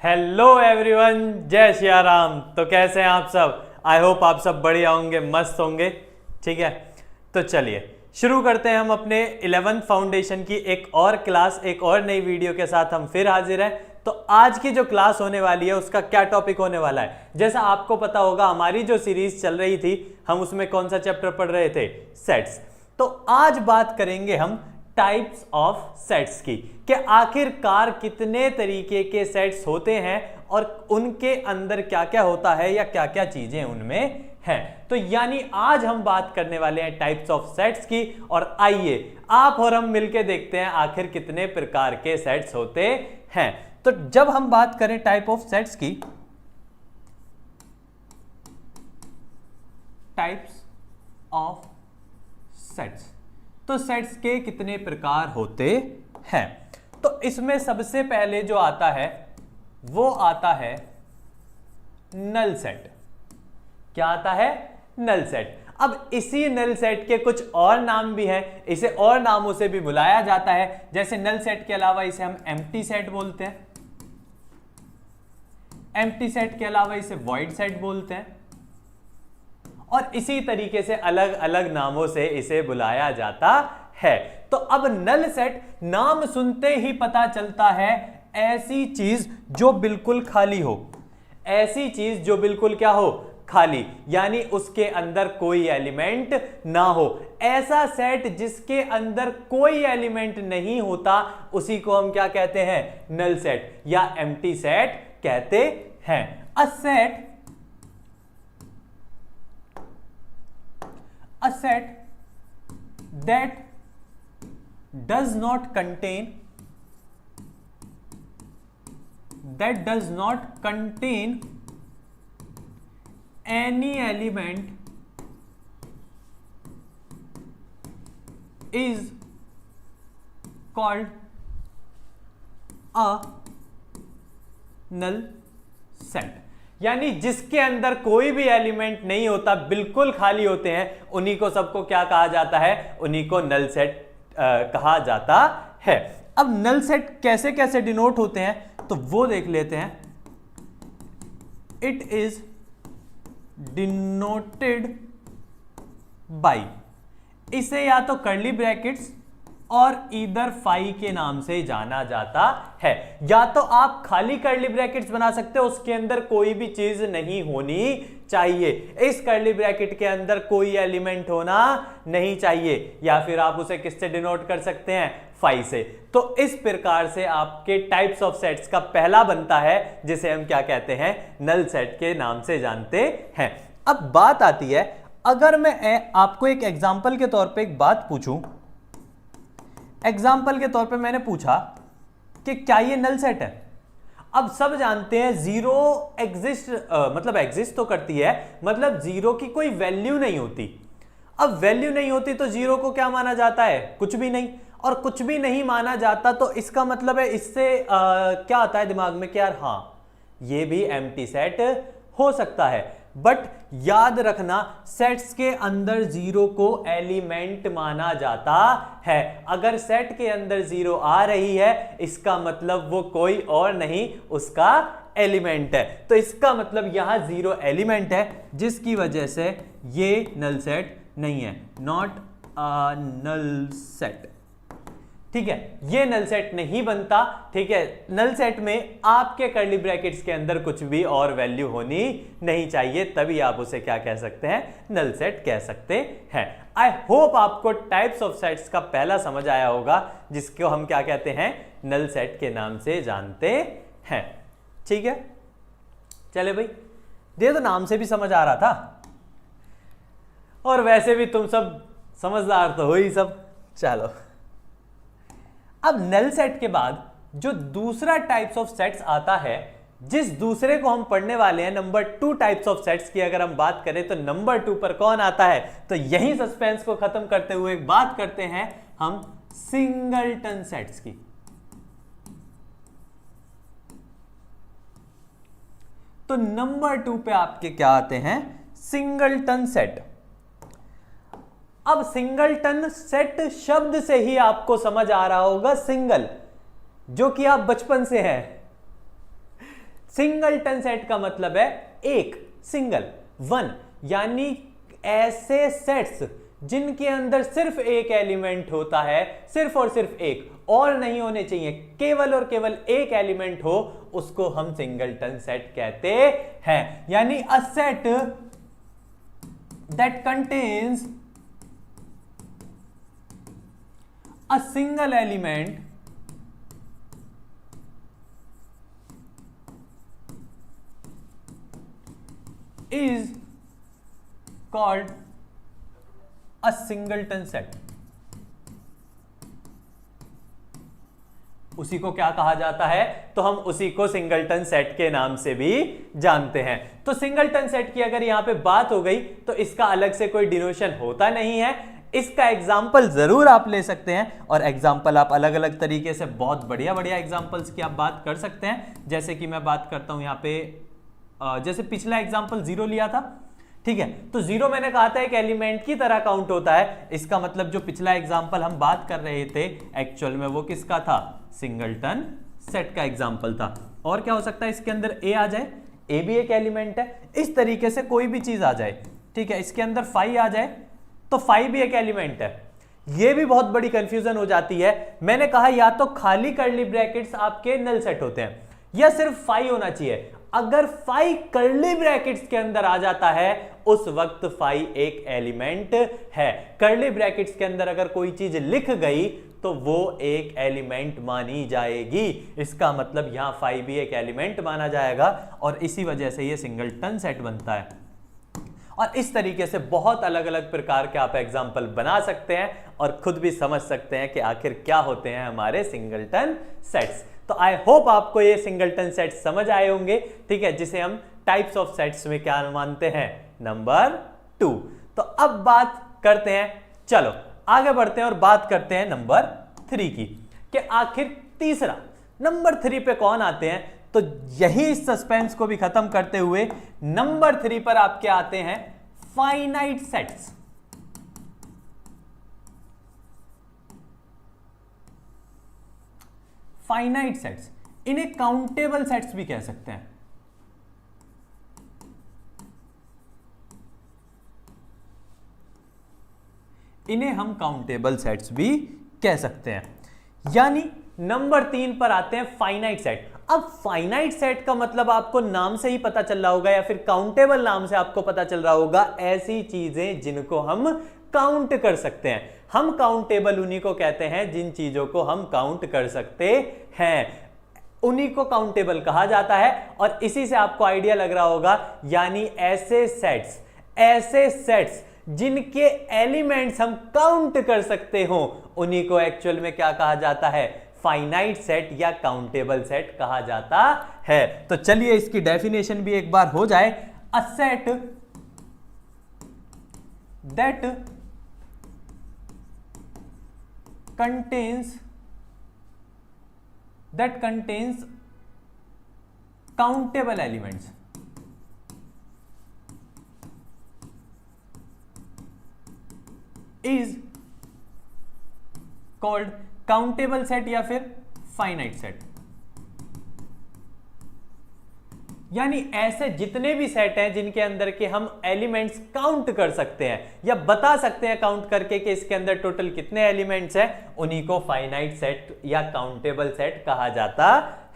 Hello everyone, जय श्री राम। तो कैसे हैं आप सब? आई होप आप सब बढ़िया होंगे, मस्त होंगे। ठीक है, तो चलिए शुरू करते हैं हम अपने 11th फाउंडेशन की एक और क्लास, एक और नई वीडियो के साथ हम फिर हाजिर हैं। तो आज की जो क्लास होने वाली है उसका क्या टॉपिक होने वाला है? जैसा आपको पता होगा हमारी जो सीरीज चल रही थी, हम उसमें कौन सा चैप्टर पढ़ रहे थे? सेट्स। तो आज बात करेंगे हम टाइप्स ऑफ सेट्स की, कि आखिरकार कितने तरीके के सेट्स होते हैं और उनके अंदर क्या क्या होता है या क्या क्या चीजें उनमें हैं। तो यानी आज हम बात करने वाले हैं टाइप्स ऑफ सेट्स की। और आइए आप और हम मिलके देखते हैं आखिर कितने प्रकार के सेट्स होते हैं। तो जब हम बात करें टाइप ऑफ सेट्स की, टाइप्स ऑफ सेट्स, तो सेट्स के कितने प्रकार होते हैं? तो इसमें सबसे पहले जो आता है वो आता है नल सेट। क्या आता है? Null set. अब इसी नल सेट के कुछ और नाम भी हैं, इसे और नामों से भी बुलाया जाता है। जैसे नल सेट के अलावा इसे हम एम्प्टी सेट बोलते हैं, एम्प्टी सेट के अलावा इसे वॉइड सेट बोलते हैं, और इसी तरीके से अलग अलग नामों से इसे बुलाया जाता है। तो अब नल सेट नाम सुनते ही पता चलता है ऐसी चीज जो बिल्कुल खाली हो, ऐसी चीज जो बिल्कुल क्या हो? खाली, यानी उसके अंदर कोई एलिमेंट ना हो। ऐसा सेट जिसके अंदर कोई एलिमेंट नहीं होता उसी को हम क्या कहते हैं? नल सेट या एम्प्टी सेट कहते हैं। A set that does not contain any element is called a null set। यानी जिसके अंदर कोई भी एलिमेंट नहीं होता, बिल्कुल खाली होते हैं, उन्हीं को सबको क्या कहा जाता है? उन्हीं को नल सेट कहा जाता है। अब नल सेट कैसे कैसे डिनोट होते हैं तो वो देख लेते हैं। इट इज डिनोटेड बाय, इसे या तो कर्ली ब्रैकेट्स और ईदर फाई के नाम से जाना जाता है। या तो आप खाली कर्ली ब्रैकेट्स बना सकते हो, उसके अंदर कोई भी चीज नहीं होनी चाहिए, इस कर्ली ब्रैकेट के अंदर कोई एलिमेंट होना नहीं चाहिए, या फिर आप उसे किससे डिनोट कर सकते हैं? फाई से। तो इस प्रकार से आपके टाइप्स ऑफ सेट्स का पहला बनता है जिसे हम क्या कहते हैं? नल सेट के नाम से जानते हैं। अब बात आती है, अगर मैं आपको एक एग्जाम्पल के तौर पर एक बात पूछूं, एग्जाम्पल के तौर पे मैंने पूछा कि क्या ये नल सेट है? अब सब जानते हैं जीरो एग्जिस्ट, मतलब एग्जिस्ट तो करती है, मतलब जीरो की कोई वैल्यू नहीं होती। अब वैल्यू नहीं होती तो जीरो को क्या माना जाता है? कुछ भी नहीं। और कुछ भी नहीं माना जाता तो इसका मतलब है, इससे क्या आता है दिमाग में कि यार हाँ ये भी एम्प्टी सेट हो सकता है। बट याद रखना, सेट्स के अंदर जीरो को एलिमेंट माना जाता है। अगर सेट के अंदर जीरो आ रही है, इसका मतलब वो कोई और नहीं, उसका एलिमेंट है। तो इसका मतलब यहां जीरो एलिमेंट है, जिसकी वजह से ये नल सेट नहीं है, नॉट अ नल सेट। ठीक है, ये नल सेट नहीं बनता। ठीक है, नल सेट में आपके कर्ली ब्रैकेट्स के अंदर कुछ भी और वैल्यू होनी नहीं चाहिए, तभी आप उसे क्या कह सकते हैं? नल सेट कह सकते हैं। आई होप आपको टाइप्स ऑफ सेट्स का पहला समझ आया होगा, जिसको हम क्या कहते हैं? नल सेट के नाम से जानते हैं। ठीक है, चले भाई, ये तो नाम से भी समझ आ रहा था, और वैसे भी तुम सब समझदार तो हो ही सब। चलो, अब नल सेट के बाद जो दूसरा टाइप्स ऑफ सेट्स आता है, जिस दूसरे को हम पढ़ने वाले हैं, नंबर 2 टाइप्स ऑफ सेट्स की अगर हम बात करें तो नंबर 2 पर कौन आता है? तो यही सस्पेंस को खत्म करते हुए बात करते हैं हम सिंगलटन सेट्स की। तो नंबर 2 पे आपके क्या आते हैं? Singleton set. अब सिंगलटन सेट शब्द से ही आपको समझ आ रहा होगा, सिंगल, जो कि आप बचपन से हैं। सिंगलटन सेट का मतलब है एक, सिंगल, वन, यानी ऐसे सेट्स जिनके अंदर सिर्फ एक एलिमेंट होता है, सिर्फ और सिर्फ एक, और नहीं होने चाहिए, केवल और केवल एक एलिमेंट हो, उसको हम सिंगलटन सेट कहते हैं। यानी a set that contains a single element is called a singleton set। उसी को क्या कहा जाता है? तो हम उसी को सिंगलटन सेट के नाम से भी जानते हैं। तो सिंगलटन सेट की अगर यहां पे बात हो गई तो इसका अलग से कोई डिनोशन होता नहीं है। इसका एग्जाम्पल जरूर आप ले सकते हैं, और एग्जाम्पल आप अलग अलग तरीके से, बहुत बढ़िया बढ़िया एग्जाम्पल्स की आप बात कर सकते हैं। जैसे कि मैं बात करता हूं यहां पे, जैसे पिछला एग्जाम्पल 0 लिया था, ठीक है, तो 0 मैंने कहा था एक एलिमेंट की तरह काउंट होता है। इसका मतलब जो पिछला एग्जाम्पल हम बात कर रहे थे एक्चुअल में वो किसका था? सिंगलटन सेट का एग्जाम्पल था। और क्या हो सकता है इसके अंदर? ए आ जाए, ए भी एक एलिमेंट है। इस तरीके से कोई भी चीज आ जाए, ठीक है, इसके अंदर 5 आ जाए तो 5 भी एक एलिमेंट है। ये भी बहुत बड़ी कंफ्यूजन हो जाती है। मैंने कहा या तो खाली कर्ली ब्रैकेट्स आपके नल सेट होते हैं या सिर्फ 5 होना चाहिए। अगर 5 कर्ली ब्रैकेट्स के अंदर आ जाता है उस वक्त 5 एक एलिमेंट है। कर्ली ब्रैकेट्स के अंदर अगर कोई चीज लिख गई तो वो एक एलिमेंट मानी जाएगी। इसका मतलब यहां 5 भी एक एलिमेंट माना जाएगा, और इसी वजह से ये सिंगलटन सेट बनता है। और इस तरीके से बहुत अलग अलग प्रकार के आप एग्जाम्पल बना सकते हैं और खुद भी समझ सकते हैं कि आखिर क्या होते हैं हमारे सिंगलटन सेट्स। तो आई होप आपको ये सिंगलटन सेट समझ आए होंगे, ठीक है, जिसे हम टाइप्स ऑफ सेट्स में क्या मानते हैं? नंबर 2। तो अब बात करते हैं, चलो आगे बढ़ते हैं और बात करते हैं नंबर 3 की, कि आखिर तीसरा नंबर 3 पे कौन आते हैं। तो यही इस सस्पेंस को भी खत्म करते हुए नंबर 3 पर आपके आते हैं फाइनाइट सेट्स। फाइनाइट सेट्स, इन्हें काउंटेबल सेट्स भी कह सकते हैं। इन्हें हम काउंटेबल सेट्स भी कह सकते हैं। यानी नंबर 3 पर आते हैं फाइनाइट सेट। अब फाइनाइट सेट का मतलब आपको नाम से ही पता चल रहा होगा, या फिर काउंटेबल नाम से आपको पता चल रहा होगा, ऐसी चीजें जिनको हम काउंट कर सकते हैं। हम काउंटेबल उन्हीं को कहते हैं जिन चीजों को हम काउंट कर सकते हैं, उन्हीं को काउंटेबल कहा जाता है। और इसी से आपको आइडिया लग रहा होगा, यानी ऐसे सेट्स जिनके एलिमेंट्स हम काउंट कर सकते हो, उन्हीं को एक्चुअल में क्या कहा जाता है? फाइनाइट सेट या काउंटेबल सेट कहा जाता है। तो चलिए इसकी डेफिनेशन भी एक बार हो जाए। A set that contains countable elements is called countable set या फिर फाइनाइट सेट। यानी ऐसे जितने भी सेट हैं जिनके अंदर के हम एलिमेंट्स काउंट कर सकते हैं या बता सकते हैं काउंट करके कि इसके अंदर टोटल कितने एलिमेंट्स हैं, उन्हीं को फाइनाइट सेट या काउंटेबल सेट कहा जाता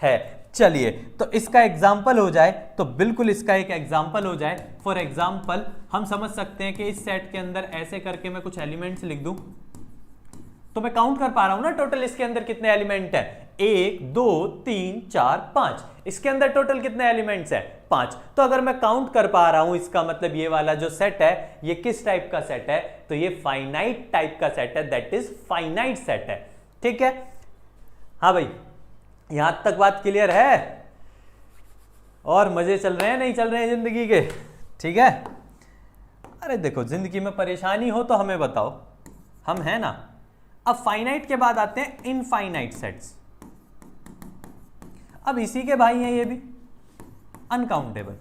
है। चलिए तो इसका एग्जाम्पल हो जाए, तो बिल्कुल इसका एक एग्जाम्पल हो जाए। फॉर एग्जाम्पल हम समझ सकते हैं कि इस सेट के अंदर ऐसे करके मैं कुछ एलिमेंट्स लिख दूं तो मैं काउंट कर पा रहा हूं ना टोटल इसके अंदर कितने एलिमेंट हैं। 1 2 3 4 5, इसके अंदर टोटल कितने एलिमेंट्स हैं? 5। तो अगर मैं काउंट कर पा रहा हूं, इसका मतलब ये वाला जो सेट है ये किस टाइप का सेट है? तो ये फाइनाइट टाइप का सेट है, दैट इज फाइनाइट सेट है। ठीक है, हाँ भाई, यहां तक बात क्लियर है? और मजे चल रहे हैं नहीं चल रहे हैं जिंदगी के? ठीक है, अरे देखो जिंदगी में परेशानी हो तो हमें बताओ, हम हैं ना। अब फाइनाइट के बाद आते हैं इनफाइनाइट सेट्स। अब इसी के भाई हैं ये भी, अनकाउंटेबल।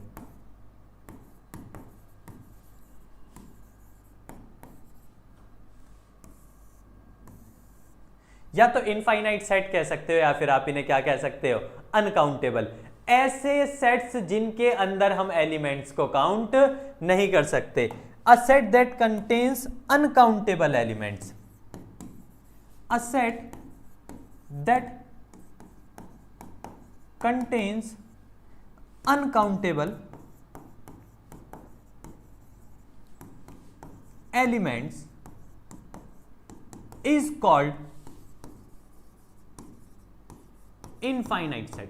या तो इनफाइनाइट सेट कह सकते हो या फिर आप इन्हें क्या कह सकते हो? अनकाउंटेबल। ऐसे सेट्स जिनके अंदर हम एलिमेंट्स को काउंट नहीं कर सकते। A set that contains uncountable elements, a set that contains uncountable elements is called infinite set,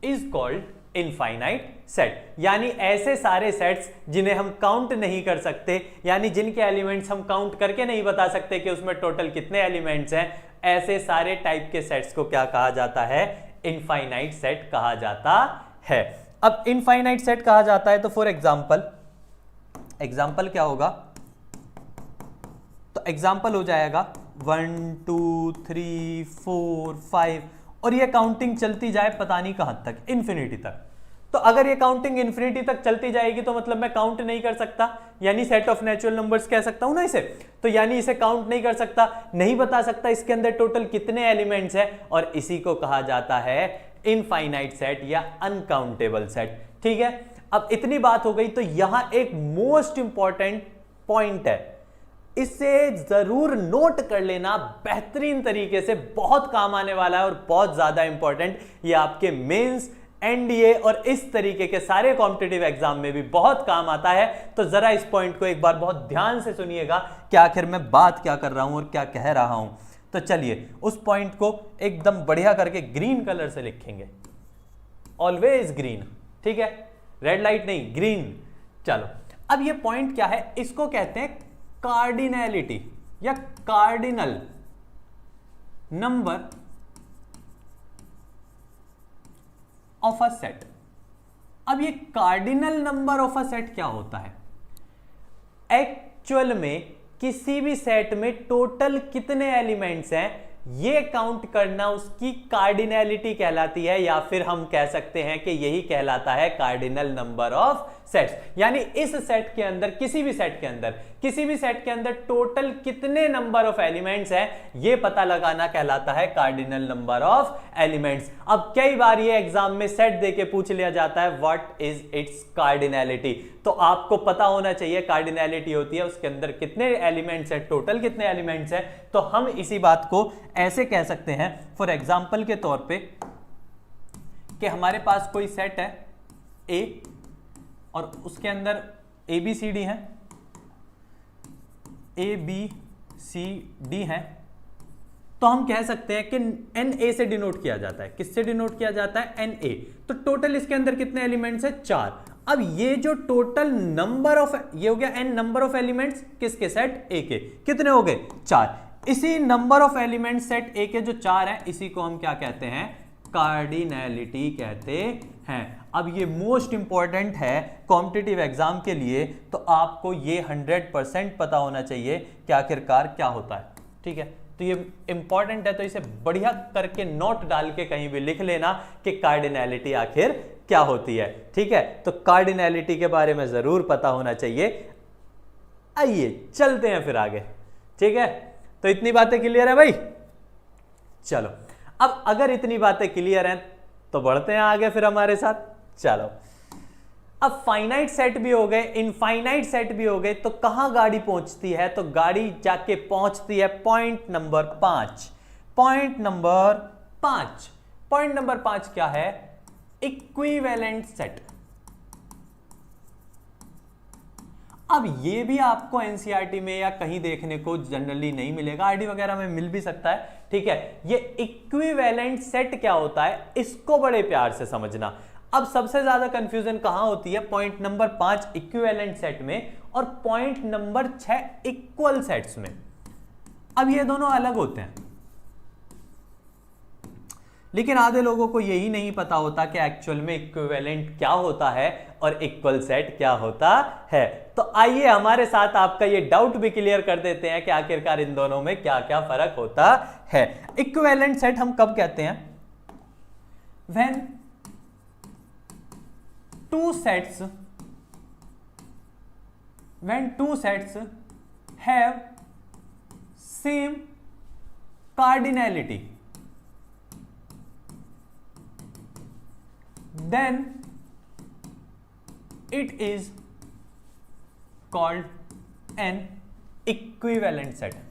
is called infinite set। यानी ऐसे सारे सेट्स जिन्हें हम काउंट नहीं कर सकते, यानी जिनके एलिमेंट्स हम काउंट करके नहीं बता सकते कि उसमें टोटल कितने एलिमेंट्स हैं, ऐसे सारे टाइप के सेट्स को क्या कहा जाता है? इनफाइनाइट सेट कहा जाता है। अब इनफाइनाइट सेट कहा जाता है तो फॉर एग्जाम्पल क्या होगा? तो एग्जाम्पल हो जाएगा 1 2 3 4 5 और ये काउंटिंग चलती जाए पता नहीं कहां तक, इन्फिनिटी तक। तो अगर ये काउंटिंग इन्फिनिटी तक चलती जाएगी तो मतलब मैं काउंट नहीं कर सकता, यानी सेट ऑफ नेचुरल नंबर्स कह सकता हूं ना इसे। तो यानी इसे काउंट नहीं कर सकता, नहीं बता सकता इसके अंदर टोटल कितने एलिमेंट्स हैं, और इसी को कहा जाता है इनफाइनाइट सेट या अनकाउंटेबल सेट। ठीक है, अब इतनी बात हो गई तो यहां एक मोस्ट इंपॉर्टेंट पॉइंट है, इसे जरूर नोट कर लेना, बेहतरीन तरीके से, बहुत काम आने वाला है और बहुत ज्यादा इंपॉर्टेंट। ये आपके मेंस, एनडीए और इस तरीके के सारे कॉम्पिटिटिव एग्जाम में भी बहुत काम आता है। तो जरा इस पॉइंट को एक बार बहुत ध्यान से सुनिएगा कि आखिर मैं बात क्या कर रहा हूं और क्या कह रहा हूं। तो चलिए उस पॉइंट को एकदम बढ़िया करके ग्रीन कलर से लिखेंगे, ऑलवेज ग्रीन। ठीक है, रेड लाइट नहीं, ग्रीन। चलो, अब ये पॉइंट क्या है? इसको कहते हैं कार्डिनैलिटी या cardinal number of a set. अब ये cardinal number of a set क्या होता है? एक्चुअल में किसी भी सेट में टोटल कितने एलिमेंट्स हैं ये काउंट करना उसकी कार्डिनैलिटी कहलाती है, या फिर हम कह सकते हैं कि यही कहलाता है कार्डिनल नंबर ऑफ सेट्स। यानी इस सेट के अंदर, किसी भी सेट के अंदर टोटल कितने नंबर ऑफ एलिमेंट्स हैं ये पता लगाना कहलाता है कार्डिनल नंबर ऑफ एलिमेंट्स। अब कई बार ये एग्जाम में सेट देके पूछ लिया जाता है व्हाट इज इट्स कार्डिनैलिटी, तो आपको पता होना चाहिए कार्डिनैलिटी होती है उसके अंदर कितने एलिमेंट्स हैं, टोटल कितने एलिमेंट्स हैं। तो हम इसी बात को ऐसे कह सकते हैं फॉर एग्जाम्पल के तौर पे कि हमारे पास कोई सेट है ए और उसके अंदर ए बी सी डी है, ए बी सी डी है, तो हम कह सकते हैं कि एन ए से डिनोट किया जाता है। किससे डिनोट किया जाता है? N A. तो टोटल इसके अंदर कितने एलिमेंट्स है? 4। अब ये जो टोटल नंबर ऑफ, ये हो गया एन नंबर ऑफ एलिमेंट्स किसके? सेट ए के। कितने हो गए? 4। इसी नंबर ऑफ एलिमेंट सेट ए के जो 4 हैं इसी को हम क्या कहते हैं? कार्डिनैलिटी कहते हैं। अब ये मोस्ट इंपॉर्टेंट है कॉम्पिटिटिव एग्जाम के लिए, तो आपको ये 100% पता होना चाहिए कि आखिरकार क्या होता है। ठीक है, तो ये इंपॉर्टेंट है, तो इसे बढ़िया करके नोट डाल के कहीं भी लिख लेना कि कार्डिनैलिटी आखिर क्या होती है। ठीक है, तो कार्डिनैलिटी के बारे में जरूर पता होना चाहिए। आइए चलते हैं फिर आगे। ठीक है, तो इतनी बातें क्लियर है भाई? चलो, अब अगर इतनी बातें क्लियर हैं तो बढ़ते हैं आगे फिर हमारे साथ। चलो, अब फाइनाइट सेट भी हो गए, इनफाइनाइट सेट भी हो गए, तो कहां गाड़ी पहुंचती है? तो गाड़ी जाके पहुंचती है पॉइंट नंबर 5। पॉइंट नंबर 5 क्या है? Equivalent set. अब ये भी आपको एनसीईआरटी में या कहीं देखने को जनरली नहीं मिलेगा, आईडी वगैरह में मिल भी सकता है। ठीक है, ये इक्विवेलेंट सेट क्या होता है इसको बड़े प्यार से समझना। अब सबसे ज्यादा कंफ्यूजन कहां होती है? पॉइंट नंबर 5 इक्विवेलेंट सेट में और पॉइंट नंबर 6 इक्वल सेट्स में। अब ये दोनों अलग होते हैं, लेकिन आधे लोगों को यही नहीं पता होता कि एक्चुअल में इक्विवेलेंट क्या होता है और इक्वल सेट क्या होता है। तो आइए हमारे साथ आपका ये डाउट भी क्लियर कर देते हैं कि आखिरकार इन दोनों में क्या क्या फर्क होता है। इक्विवेलेंट सेट हम कब कहते हैं? When two sets have same cardinality. then it is called an equivalent set.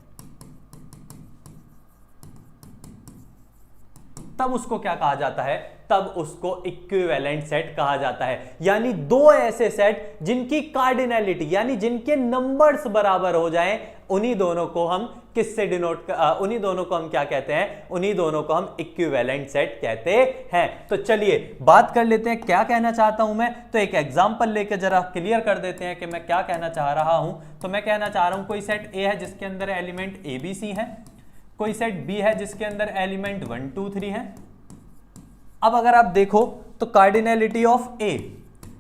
तब उसको क्या कहा जाता है? तब उसको इक्विवेलेंट सेट कहा जाता है। यानी दो ऐसे सेट जिनकी कार्डिनैलिटी यानी जिनके नंबर्स बराबर हो जाएं, उन्हीं दोनों को हम किससे डिनोट उन्हीं दोनों को हम क्या कहते हैं? उन्हीं दोनों को हम इक्विवेलेंट सेट कहते हैं। तो चलिए बात कर लेते हैं क्या कहना चाहता हूं मैं। तो एक एग्जांपल लेकर जरा क्लियर कर देते हैं कि मैं क्या कहना चाह रहा हूं। तो मैं कहना चाह रहा हूं कोई सेट ए है जिसके अंदर एलिमेंट ए बी सी है, कोई सेट बी है जिसके अंदर एलिमेंट 1 2 3 है। अब अगर आप देखो तो कार्डिनैलिटी ऑफ ए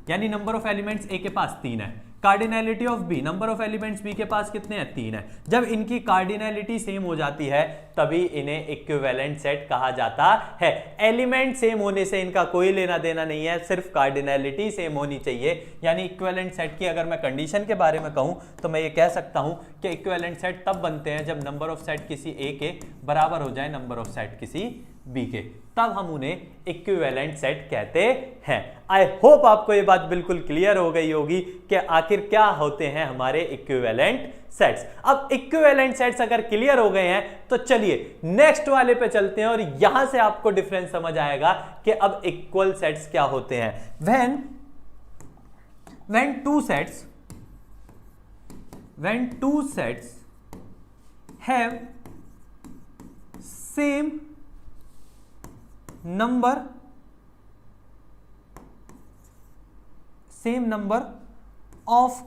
यानी नंबर ऑफ एलिमेंट्स ए के पास 3 है, cardinality of B number of elements B के पास कितने हैं? 3 है। जब इनकी कार्डिनैलिटी सेम हो जाती है तभी इन्हें इक्विवेलेंट सेट कहा जाता है। एलिमेंट सेम होने से इनका कोई लेना देना नहीं है, सिर्फ कार्डिनैलिटी सेम होनी चाहिए। यानी इक्विवेलेंट सेट की अगर मैं कंडीशन के बारे में कहूं तो मैं ये कह सकता हूं कि इक्विवेलेंट सेट तब बनते हैं जब नंबर ऑफ सेट किसी ए के बराबर हो जाए नंबर ऑफ सेट किसी बी के, तब हम उन्हें इक्विवेलेंट सेट कहते हैं। आई होप आपको ये बात बिल्कुल क्लियर हो गई होगी कि आखिर क्या होते हैं हमारे इक्विवेलेंट सेट्स। अब इक्विवेलेंट सेट्स अगर क्लियर हो गए हैं तो चलिए नेक्स्ट वाले पे चलते हैं और यहां से आपको डिफरेंस समझ आएगा कि अब इक्वल सेट्स क्या होते हैं। when two sets have same number of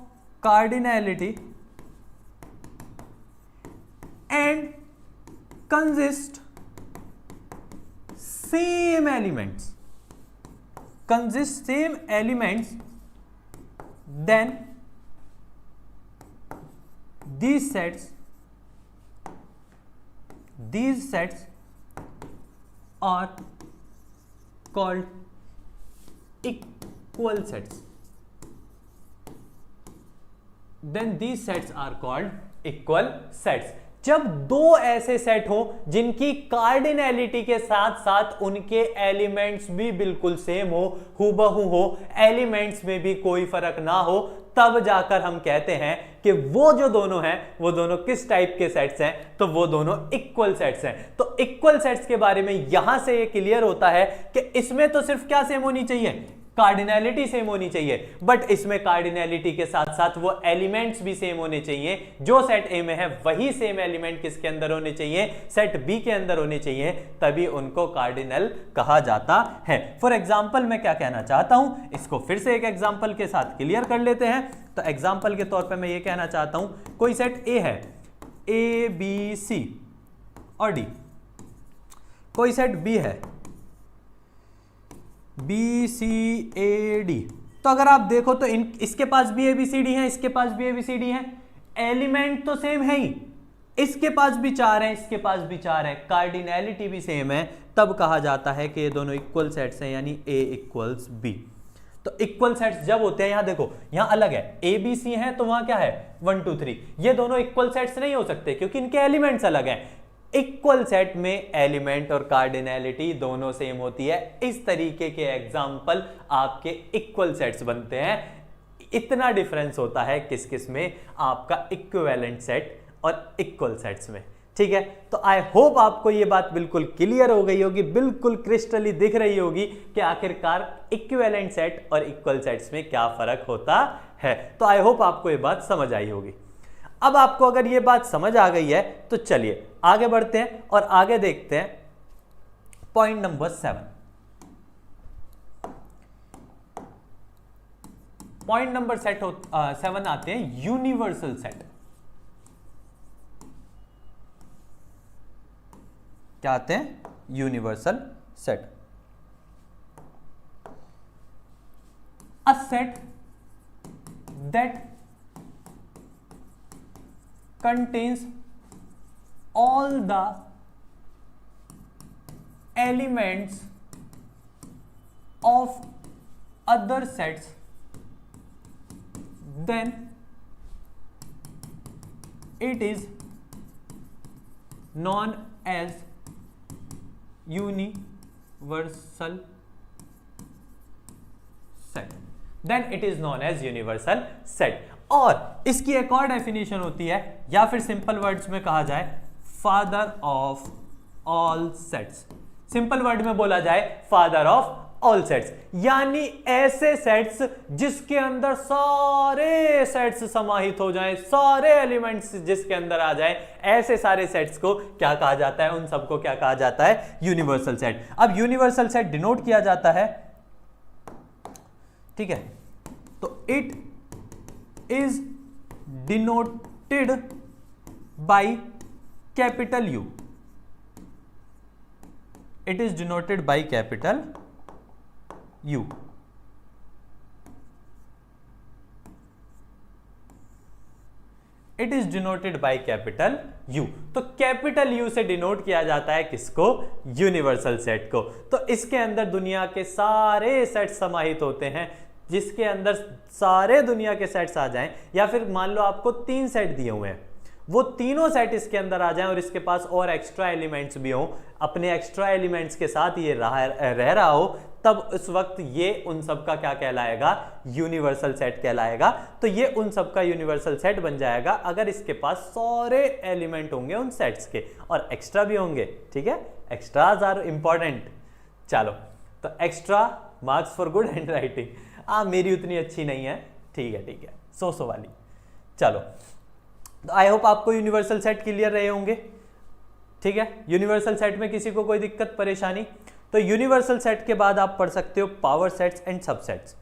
cardinality and consist same elements, then these sets are called equal sets. Then these sets are called equal sets. जब दो ऐसे सेट हो जिनकी कार्डिनैलिटी के साथ साथ उनके एलिमेंट्स भी बिल्कुल सेम हो, हूबहू हो, एलिमेंट्स में भी कोई फर्क ना हो, तब जाकर हम कहते हैं कि वो जो दोनों हैं वो दोनों किस टाइप के सेट्स हैं? तो वो दोनों इक्वल सेट्स हैं। तो इक्वल सेट्स के बारे में यहां से ये क्लियर होता है कि इसमें तो सिर्फ क्या सेम होनी चाहिए? कार्डिनैलिटी सेम होनी चाहिए, बट इसमें कार्डिनैलिटी के साथ साथ वो एलिमेंट्स भी सेम होने चाहिए। जो सेट ए में है वही सेम एलिमेंट किसके अंदर होने चाहिए? सेट बी के अंदर होने चाहिए, तभी उनको कार्डिनल कहा जाता है। फॉर एग्जाम्पल मैं क्या कहना चाहता हूं, इसको फिर से एक एग्जाम्पल के साथ क्लियर कर लेते हैं। तो एग्जाम्पल के तौर पर मैं ये कहना चाहता हूं कोई सेट ए है, ए बी सी और डी, कोई सेट बी है बी सी ए डी। तो अगर आप देखो तो इसके पास भी ए बी सी डी है, इसके पास भी ए बी सी डी है, एलिमेंट तो सेम है ही, इसके पास भी 4 है, इसके पास भी 4 है, कार्डिनैलिटी भी सेम है, तब कहा जाता है कि ये दोनों इक्वल सेट्स हैं, यानी ए इक्वल्स बी। तो इक्वल सेट्स जब होते हैं, यहां देखो यहां अलग है, ए बी सी है तो वहां क्या है 1 2 3, ये दोनों इक्वल सेट्स नहीं हो सकते क्योंकि इनके एलिमेंट्स अलग हैं। इक्वल सेट में एलिमेंट और कार्डिनैलिटी दोनों सेम होती है। इस तरीके के एग्जाम्पल आपके इक्वल सेट्स बनते हैं। इतना डिफरेंस होता है किस किस में? आपका इक्विवेलेंट सेट और इक्वल सेट्स में। ठीक है, तो आई होप आपको ये बात बिल्कुल क्लियर हो गई होगी, बिल्कुल क्रिस्टली दिख रही होगी कि आखिरकार इक्विवेलेंट सेट और इक्वल सेट्स में क्या फर्क होता है। तो आई होप आपको ये बात समझ आई होगी। अब आपको अगर ये बात समझ आ गई है तो चलिए आगे बढ़ते हैं और आगे देखते हैं पॉइंट नंबर 7। पॉइंट नंबर 7 आते हैं यूनिवर्सल सेट। क्या आते हैं? Universal set. A set that contains all the elements of other sets, then it is known as universal then it is known as universal set. और इसकी एक और definition होती है, या फिर सिंपल वर्ड्स में कहा जाए father of all sets. Simple word में बोला जाए फादर ऑफ ऑल सेट्स, यानी ऐसे सेट्स जिसके अंदर सारे सेट्स समाहित हो जाएं, सारे एलिमेंट्स जिसके अंदर आ जाएं, ऐसे सारे सेट्स को क्या कहा जाता है, उन सबको क्या कहा जाता है, यूनिवर्सल सेट। अब यूनिवर्सल सेट डिनोट किया जाता है, ठीक है, तो it is denoted by capital you. It is denoted by capital U। It is denoted by capital U। तो कैपिटल U से डिनोट किया जाता है किसको, यूनिवर्सल सेट को। तो इसके अंदर दुनिया के सारे सेट समाहित होते हैं, जिसके अंदर सारे दुनिया के सेट्स आ जाएं, या फिर मान लो आपको 3 सेट दिए हुए हैं, वो तीनों सेट इसके अंदर आ जाएं और इसके पास और एक्स्ट्रा एलिमेंट्स भी हों, अपने एक्स्ट्रा एलिमेंट्स के साथ ये रह रहा हो, तब उस वक्त ये उन सब का क्या कहलाएगा, यूनिवर्सल सेट कहलाएगा। तो ये उन सब का यूनिवर्सल सेट बन जाएगा अगर इसके पास सारे एलिमेंट होंगे उन सेट्स के, और एक्स्ट्रा भी होंगे, ठीक है, एक्स्ट्राज आर इंपॉर्टेंट। चलो, तो extra marks for good handwriting, मेरी उतनी अच्छी नहीं है, ठीक है, 100 वाली। चलो, तो आई होप आपको यूनिवर्सल सेट क्लियर रहे होंगे, ठीक है। यूनिवर्सल सेट में किसी को कोई दिक्कत परेशानी, तो यूनिवर्सल सेट के बाद आप पढ़ सकते हो पावर सेट्स एंड सबसेट्स।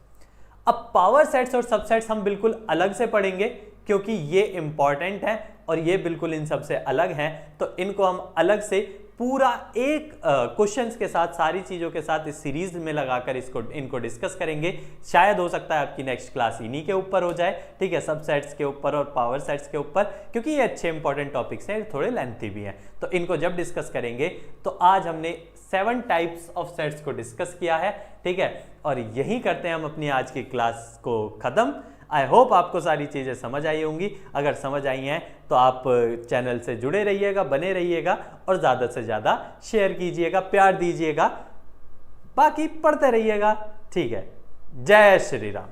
अब पावर सेट्स और सबसेट्स हम बिल्कुल अलग से पढ़ेंगे, क्योंकि ये इंपॉर्टेंट है और ये बिल्कुल इन सबसे अलग हैं, तो इनको हम अलग से पूरा एक क्वेश्चंस के साथ, सारी चीजों के साथ इस सीरीज में लगाकर इनको डिस्कस करेंगे। शायद हो सकता है आपकी नेक्स्ट क्लास इन्हीं के ऊपर हो जाए, ठीक है, सबसेट्स के ऊपर और पावर सेट्स के ऊपर, क्योंकि ये अच्छे इंपॉर्टेंट टॉपिक्स हैं, थोड़े लेंथी भी हैं, तो इनको जब डिस्कस करेंगे। तो आज हमने 7 टाइप्स ऑफ सेट्स को डिस्कस किया है, ठीक है, और यही करते हैं हम अपनी आज की क्लास को खत्म। आई होप आपको सारी चीज़ें समझ आई होंगी। अगर समझ आई हैं तो आप चैनल से जुड़े रहिएगा, बने रहिएगा, और ज़्यादा से ज़्यादा शेयर कीजिएगा, प्यार दीजिएगा, बाकी पढ़ते रहिएगा, ठीक है। जय श्री राम।